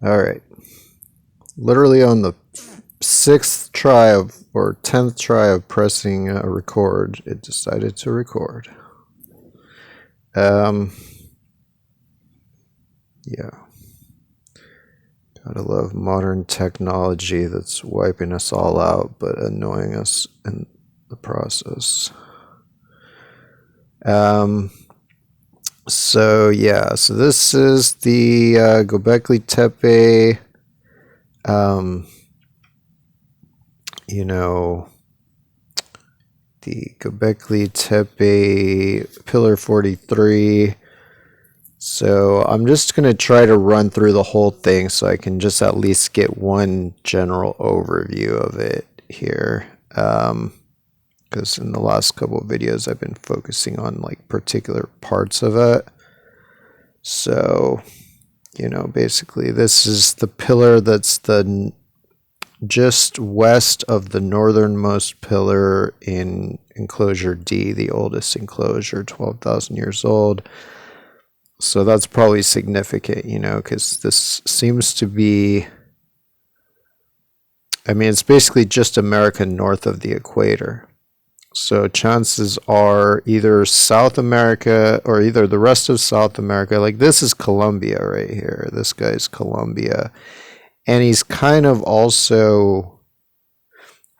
All right. Literally on the 6th try of, or 10th try of pressing record, it decided to record. Yeah. Gotta love modern technology that's wiping us all out, but annoying us in the process. So yeah, so this is the Göbekli Tepe, the Göbekli Tepe Pillar 43. So I'm just going to try to run through the whole thing so I can just at least get one general overview of it here. Because in the last couple of videos I've been focusing on like particular parts of it. So, basically this is the pillar that's the just west of the northernmost pillar in enclosure D, the oldest enclosure, 12,000 years old. So that's probably significant, because this seems to be, it's basically just America north of the equator. So chances are either South America or either the rest of South America, like this is Colombia right here. This guy's Colombia. And he's kind of also,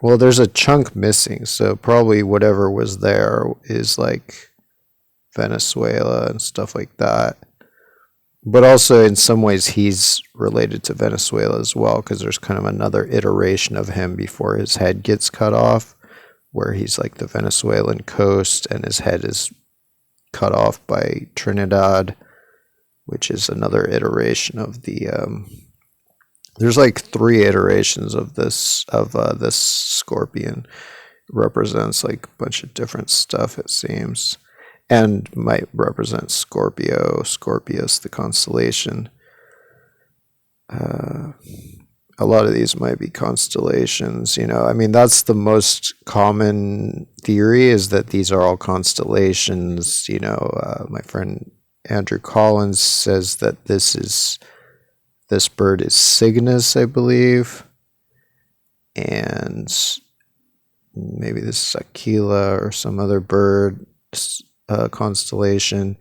well, there's a chunk missing. So probably whatever was there is like Venezuela and stuff like that. But also in some ways he's related to Venezuela as well, because there's kind of another iteration of him before his head gets cut off, where he's like the Venezuelan coast and his head is cut off by Trinidad, which is another iteration of the there's like 3 iterations of this scorpion. It represents like a bunch of different stuff, it seems, and might represent Scorpius, the constellation. A lot of these might be constellations, that's the most common theory, is that these are all constellations. My friend Andrew Collins says that this bird is Cygnus, I believe, and maybe this is Aquila or some other bird constellation.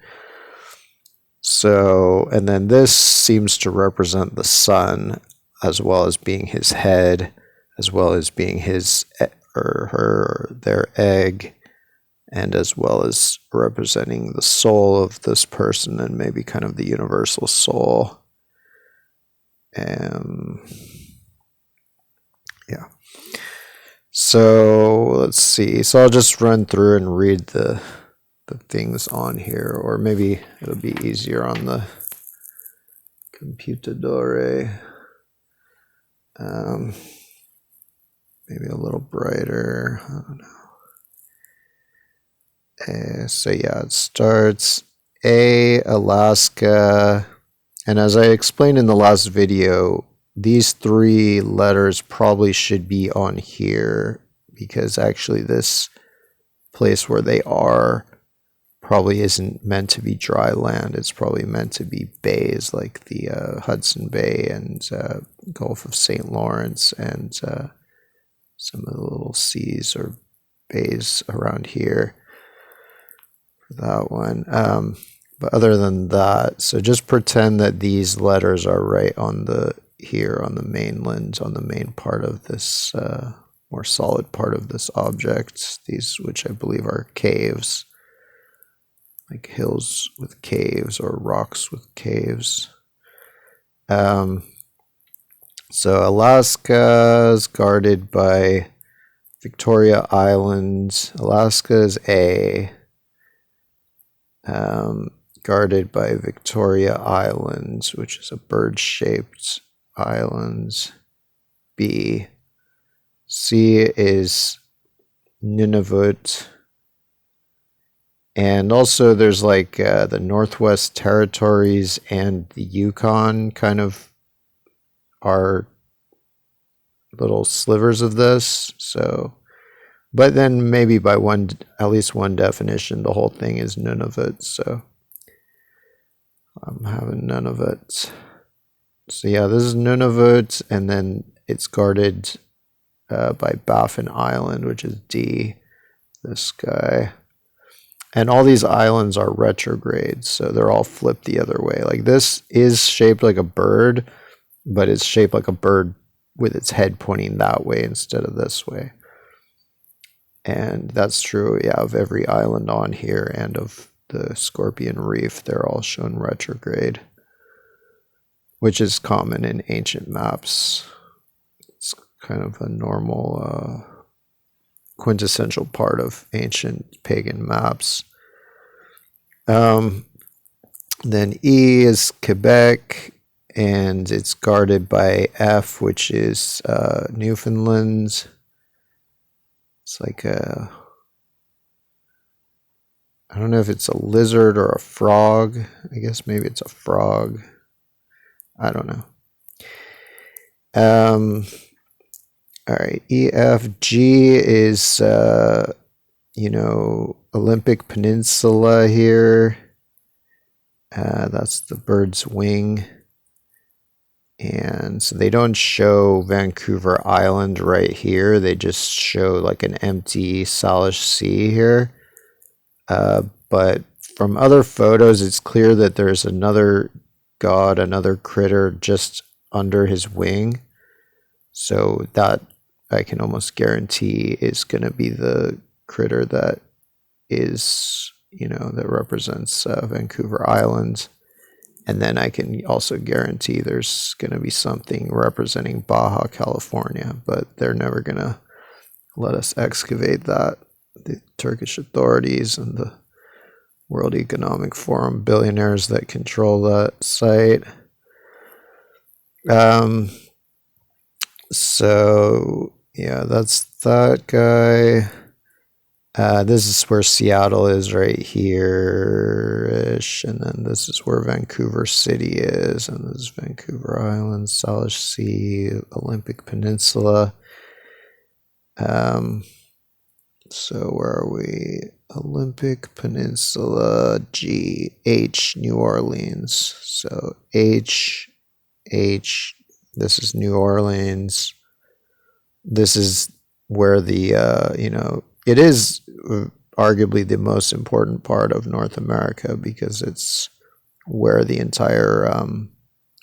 So, and then this seems to represent the sun, as well as being his head, as well as being his or her, their egg, and as well as representing the soul of this person and maybe kind of the universal soul. Yeah. So let's see. So I'll just run through and read the things on here, or maybe it'll be easier on the computadore. Maybe a little brighter. I don't know. So yeah, it starts Alaska. And as I explained in the last video, these 3 letters probably should be on here, because actually this place where they are probably isn't meant to be dry land. It's probably meant to be bays, like the Hudson Bay and Gulf of St. Lawrence and some of the little seas or bays around here for that one. But other than that, so just pretend that these letters are right on the mainland, on the main part of this more solid part of this object. These, which I believe are caves, like hills with caves or rocks with caves. So Alaska is guarded by Victoria Island. Alaska is A. Guarded by Victoria Island, which is a bird-shaped island. B. C is Nunavut. And also there's like the Northwest Territories and the Yukon kind of are little slivers of this. So, but then maybe by at least one definition, the whole thing is Nunavut. So I'm having Nunavut. So yeah, this is Nunavut, and then it's guarded by Baffin Island, which is D. This guy. And all these islands are retrograde, so they're all flipped the other way. Like this is shaped like a bird, but it's shaped like a bird with its head pointing that way instead of this way. And that's true, yeah, of every island on here and of the Scorpion Reef. They're all shown retrograde, which is common in ancient maps. It's kind of a normal, quintessential part of ancient pagan maps. Then E is Quebec, and it's guarded by F, which is Newfoundland. It's like a, I don't know if it's a lizard or a frog. I guess maybe it's a frog. I don't know. All right, EFG is, Olympic Peninsula here. That's the bird's wing. And so they don't show Vancouver Island right here. They just show like an empty Salish Sea here. But from other photos, it's clear that there's another god, another critter just under his wing. So that I can almost guarantee is going to be the critter that is, that represents Vancouver Island. And then I can also guarantee there's going to be something representing Baja California, but they're never going to let us excavate that. The Turkish authorities and the World Economic Forum billionaires that control that site. So yeah, that's that guy. This is where Seattle is right here-ish, and then this is where Vancouver City is, and this is Vancouver Island, Salish Sea, Olympic Peninsula. So where are we? Olympic Peninsula, G, H, New Orleans. So H, this is New Orleans. This is where the, it is arguably the most important part of North America because it's where the entire,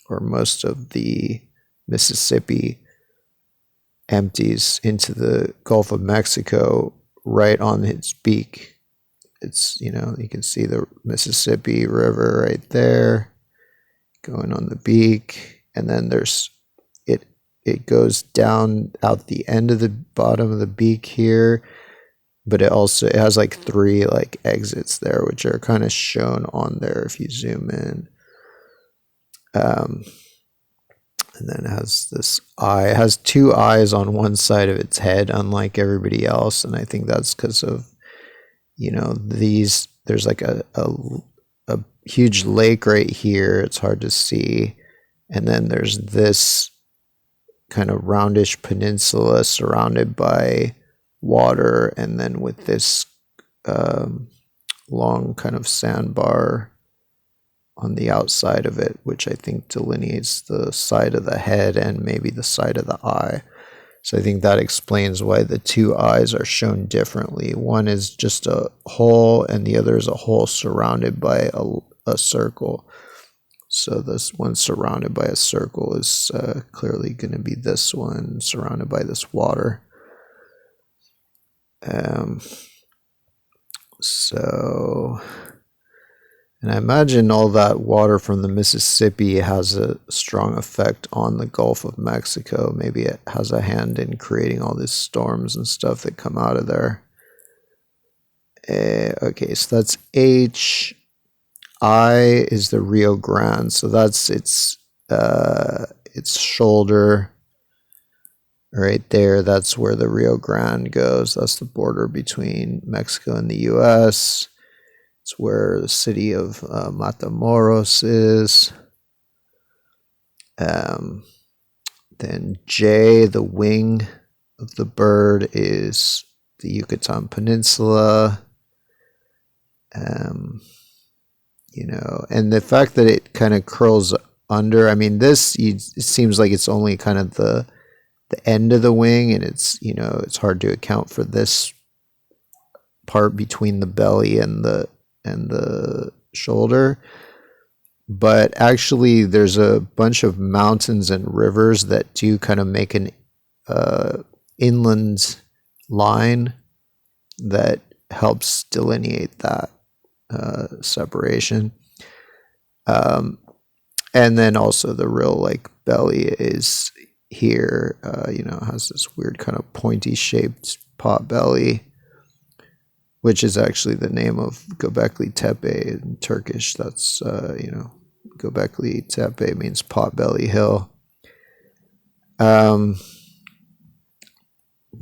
or most of the Mississippi empties into the Gulf of Mexico right on its beak. It's, you can see the Mississippi River right there going on the beak. And then it goes down out the end of the bottom of the beak here, but it has like 3 like exits there, which are kind of shown on there if you zoom in. And then it has this eye. It has 2 eyes on one side of its head, unlike everybody else. And I think that's because of, there's like a huge lake right here. It's hard to see. And then there's this kind of roundish peninsula surrounded by water, and then with this long kind of sandbar on the outside of it, which I think delineates the side of the head and maybe the side of the eye. So I think that explains why the 2 eyes are shown differently. One is just a hole, and the other is a hole surrounded by a circle. So this one surrounded by a circle is clearly going to be this one surrounded by this water. And I imagine all that water from the Mississippi has a strong effect on the Gulf of Mexico. Maybe it has a hand in creating all these storms and stuff that come out of there. Okay, so that's H. I is the Rio Grande, so that's its shoulder right there. That's where the Rio Grande goes. That's the border between Mexico and the U.S. It's where the city of Matamoros is. Then J, the wing of the bird, is the Yucatan Peninsula. And the fact that it kind of curls under. I mean, it seems like it's only kind of the end of the wing, and it's, you know, it's hard to account for this part between the belly and the shoulder. But actually, there's a bunch of mountains and rivers that do kind of make an inland line that helps delineate that separation. And then also the real like belly is here, you know, has this weird kind of pointy shaped pot belly, which is actually the name of Göbekli Tepe in Turkish. That's, you know, Göbekli Tepe means pot belly hill.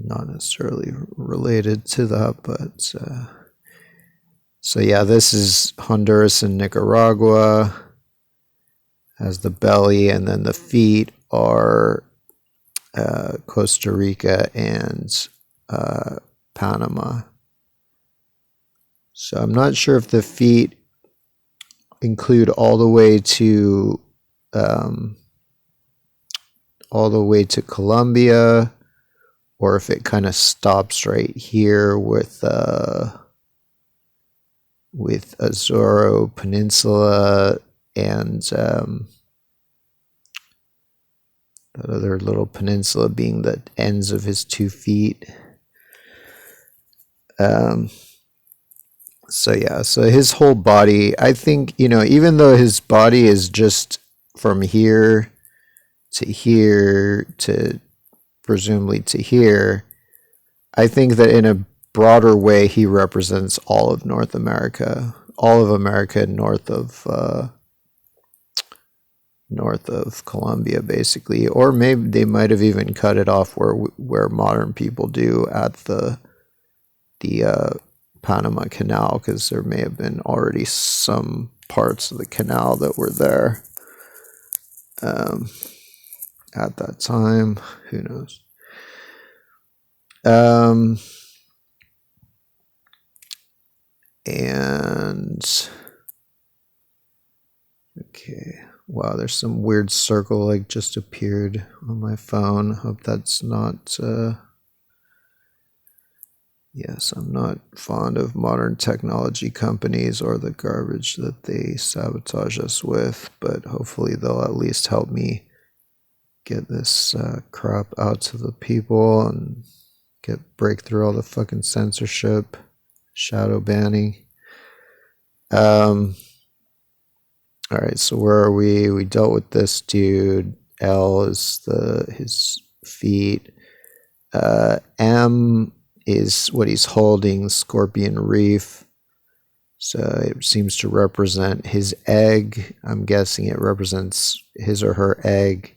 Not necessarily related to that, but so yeah, this is Honduras and Nicaragua as the belly, and then the feet are Costa Rica and Panama. So I'm not sure if the feet include all the way to Colombia, or if it kind of stops right here with Azoro Peninsula and that other little peninsula being the ends of his 2 feet. So yeah, so his whole body, I think, you know, even though his body is just from here to presumably to here, I think that in a broader way he represents all of North America, all of America north of Colombia, basically. Or maybe they might have even cut it off where modern people do at the Panama Canal, because there may have been already some parts of the canal that were there at that time. Who knows? And okay, wow, there's some weird circle like just appeared on my phone. Hope that's not yes, I'm not fond of modern technology companies or the garbage that they sabotage us with, but hopefully they'll at least help me get this crap out to the people and break through all the fucking censorship, shadow banning. All right, so where are we? We dealt with this dude. L is his feet. M is what he's holding, Scorpion Reef. So it seems to represent his egg. I'm guessing it represents his or her egg.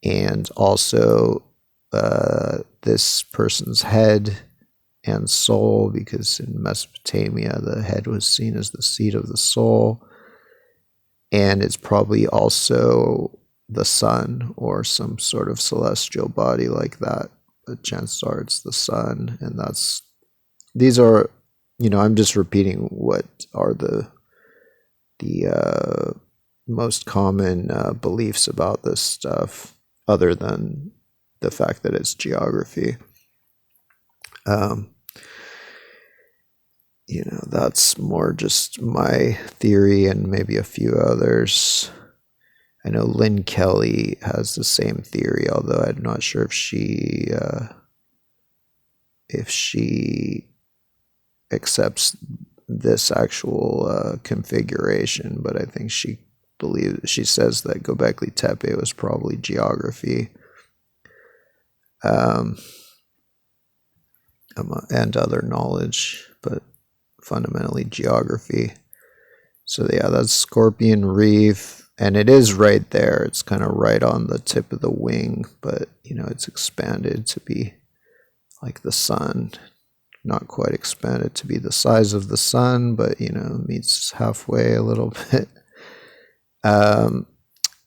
And also this person's head and soul, because in Mesopotamia the head was seen as the seat of the soul. And it's probably also the sun or some sort of celestial body like that. But chances are it's the sun, and these are, you know, I'm just repeating what are the most common beliefs about this stuff, other than the fact that it's geography. You know, that's more just my theory and maybe a few others. I know Lynn Kelly has the same theory, although I'm not sure if she accepts this actual configuration, but I think she says that Göbekli Tepe was probably geography, and other knowledge, but fundamentally geography. So yeah, that's Scorpion Reef, and it is right there. It's kind of right on the tip of the wing, but you know, it's expanded to be like the sun. Not quite expanded to be the size of the sun, but you know, meets halfway a little bit.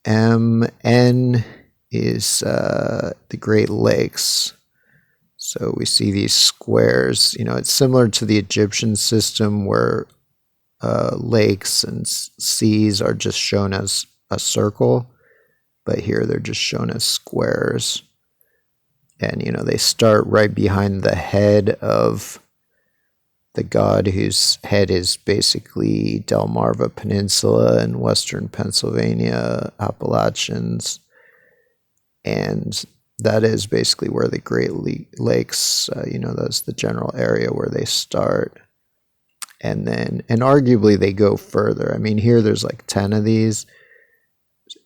MN is the Great Lakes. So we see these squares. You know, it's similar to the Egyptian system where lakes and seas are just shown as a circle, but here they're just shown as squares. And, they start right behind the head of the god whose head is basically Delmarva Peninsula in western Pennsylvania, Appalachians. And that is basically where the Great Lakes, that's the general area where they start. And arguably they go further. I mean, here there's like 10 of these,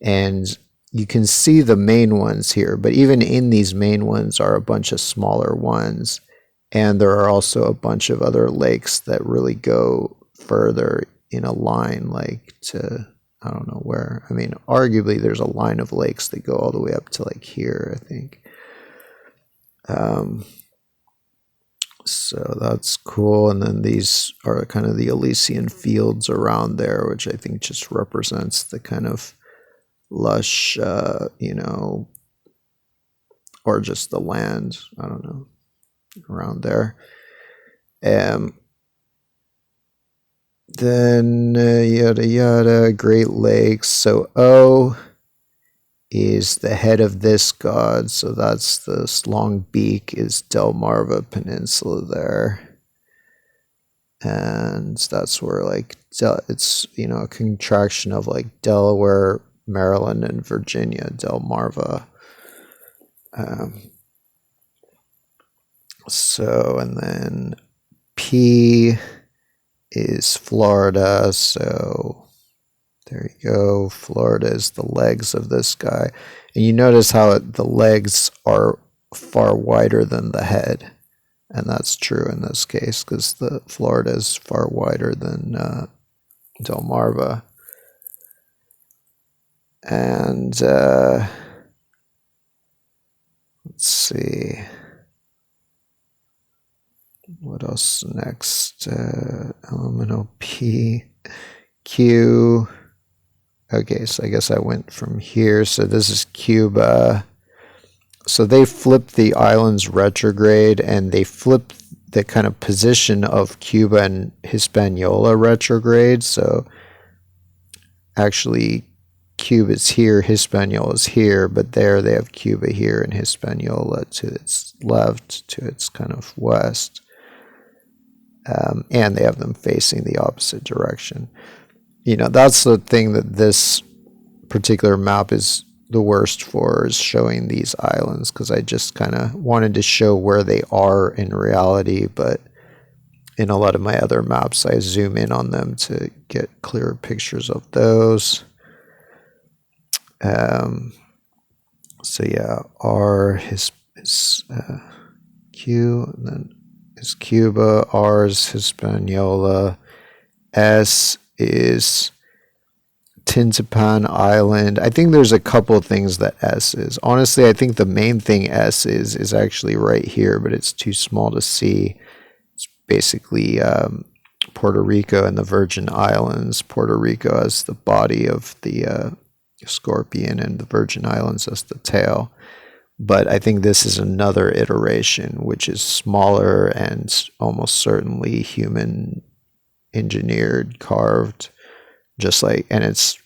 and you can see the main ones here, but even in these main ones are a bunch of smaller ones. And there are also a bunch of other lakes that really go further in a line, like to, I don't know where. I mean, arguably there's a line of lakes that go all the way up to like here, I think. So that's cool. And then these are kind of the Elysian fields around there, which I think just represents the kind of lush, or just the land, I don't know, around there. Then yada yada, Great Lakes. So O is the head of this god, so that's this long beak is Delmarva Peninsula there. And that's where like it's a contraction of like Delaware, Maryland, and Virginia, Delmarva. So, and then P is Florida, so there you go. Florida is the legs of this guy. And you notice how the legs are far wider than the head. And that's true in this case, because the Florida is far wider than Delmarva. And let's see. What else next? Elemental P, Q. Okay, so I guess I went from here. So this is Cuba. So they flipped the islands retrograde, and they flipped the kind of position of Cuba and Hispaniola retrograde. So actually, Cuba is here, Hispaniola is here, but there they have Cuba here and Hispaniola to its left, to its kind of west. And they have them facing the opposite direction. That's the thing that this particular map is the worst for, is showing these islands, because I just kind of wanted to show where they are in reality, but in a lot of my other maps I zoom in on them to get clearer pictures of those. So yeah, R is Q, and then is Cuba, R is Hispaniola, S is Tintapan Island. I think there's a couple of things that S is. Honestly, I think the main thing S is actually right here, but it's too small to see. It's basically Puerto Rico and the Virgin Islands. Puerto Rico as the body of the scorpion, and the Virgin Islands as the tail. But I think this is another iteration, which is smaller and almost certainly human engineered, carved, just like, and it's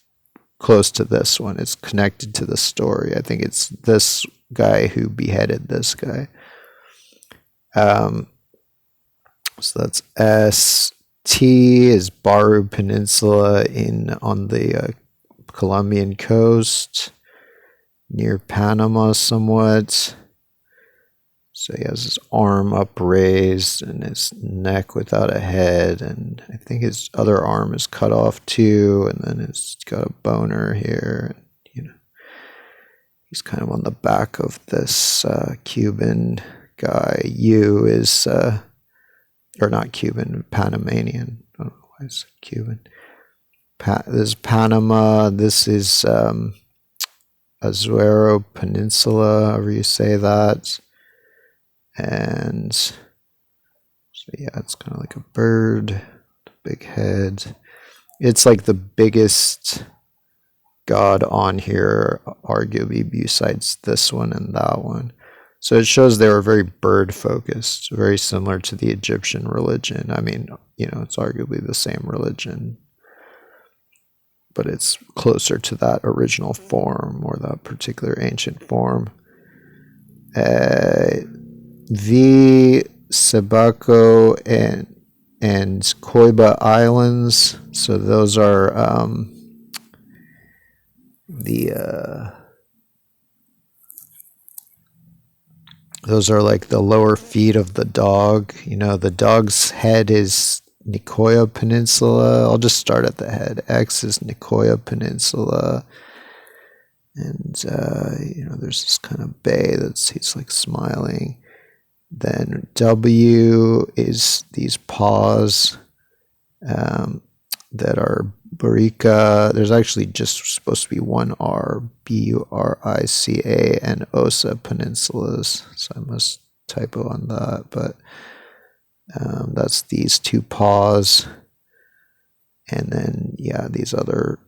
close to this one. It's connected to the story. I think it's this guy who beheaded this guy. So that's S. T is Baru Peninsula on the Colombian coast, near Panama somewhat. So he has his arm upraised and his neck without a head, and I think his other arm is cut off too, and then he's got a boner here. He's kind of on the back of this Cuban guy. U is, or not Cuban, Panamanian. I don't know why it's Cuban. This is Panama. This is Azuero Peninsula, however you say that. And so yeah, it's kind of like a bird, big head. It's like the biggest god on here, arguably, besides this one and that one. So it shows they were very bird focused, very similar to the Egyptian religion. I mean, it's arguably the same religion. but it's closer to that original form or that particular ancient form. The Sebaco and Koiba Islands. So those are those are like the lower feet of the dog. You know, the dog's head is Nicoya Peninsula. I'll just start at the head. X is Nicoya Peninsula. And, you know, there's this kind of bay he's like smiling. Then W is these paws that are Burica. There's actually just supposed to be one R, Burica, and Osa peninsulas. So I must typo on that, but that's these two paws. And then, yeah, these other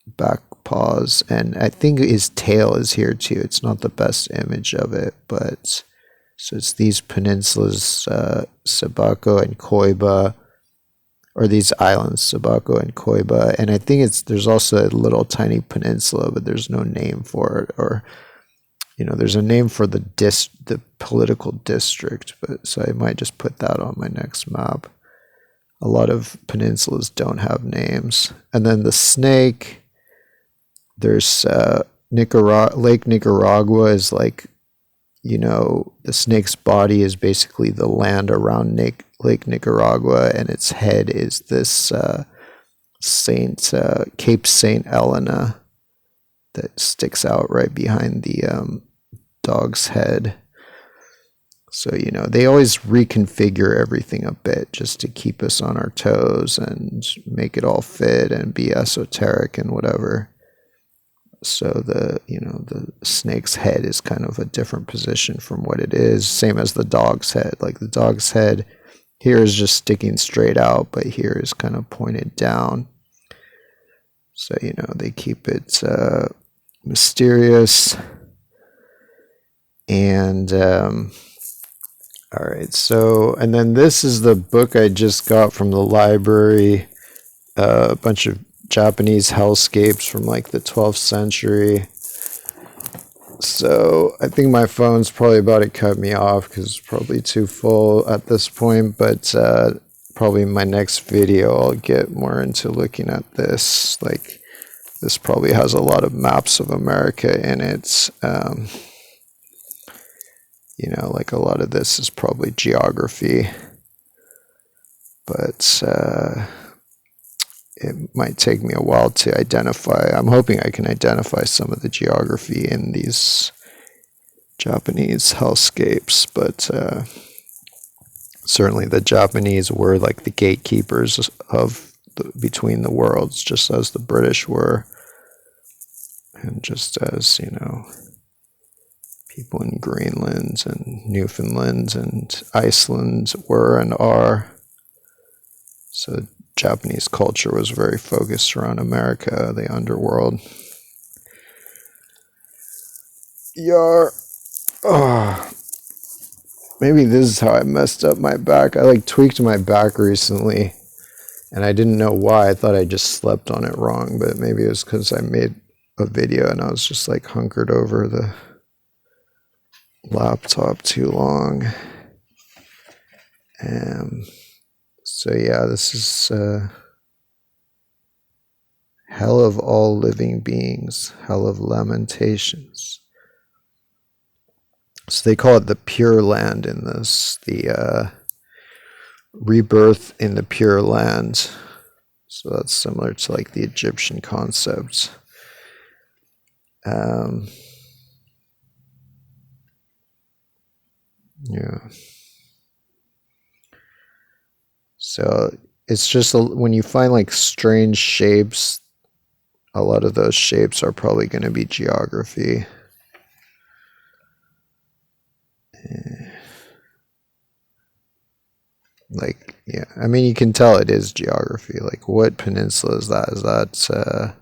back paws. And I think his tail is here too. It's not the best image of it, but so it's these peninsulas, Sebaco and Koiba, or these islands, Sebaco and Koiba. And I think there's also a little tiny peninsula, but there's no name for it. Or, you know, there's a name for the political district, but so I might just put that on my next map. A lot of peninsulas don't have names. And then the snake, there's Lake Nicaragua is like, you know, the snake's body is basically the land around Lake Nicaragua, and its head is this Cape Saint Helena that sticks out right behind the dog's head. So, you know, they always reconfigure everything a bit just to keep us on our toes and make it all fit and be esoteric and whatever. So the snake's head is kind of a different position from what it is. Same as the dog's head. Like the dog's head here is just sticking straight out, but here is kind of pointed down. So, you know, they keep it mysterious. And all right, so, and then this is the book I just got from the library, a bunch of Japanese hellscapes from like the 12th century. So I think my phone's probably about to cut me off because it's probably too full at this point, but probably in my next video I'll get more into looking at this. Like, this probably has a lot of maps of America in it. You know, like a lot of this is probably geography, but it might take me a while to identify. I'm hoping I can identify some of the geography in these Japanese hellscapes, but certainly the Japanese were like the gatekeepers of between the worlds, just as the British were, and just as, you know, people in Greenland and Newfoundland and Iceland were and are. So Japanese culture was very focused around America, the underworld. Yar. Oh, maybe this is how I messed up my back. I like tweaked my back recently, and I didn't know why. I thought I just slept on it wrong, but maybe it was because I made a video and I was just like hunkered over the laptop too long. So yeah, this is hell of all living beings, hell of lamentations. So they call it the Pure Land in this, the rebirth in the Pure Land. So that's similar to like the Egyptian concept. Yeah. So it's just when you find like strange shapes, a lot of those shapes are probably going to be geography. Like, yeah, I mean, you can tell it is geography. Like, what peninsula is that? Is that,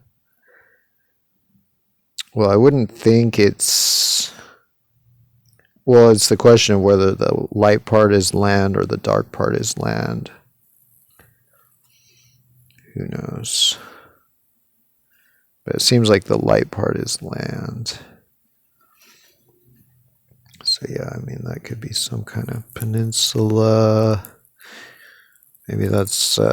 well, I wouldn't think it's, well, it's the question of whether the light part is land or the dark part is land. Who knows? But it seems like the light part is land. So yeah, I mean, that could be some kind of peninsula. Maybe that's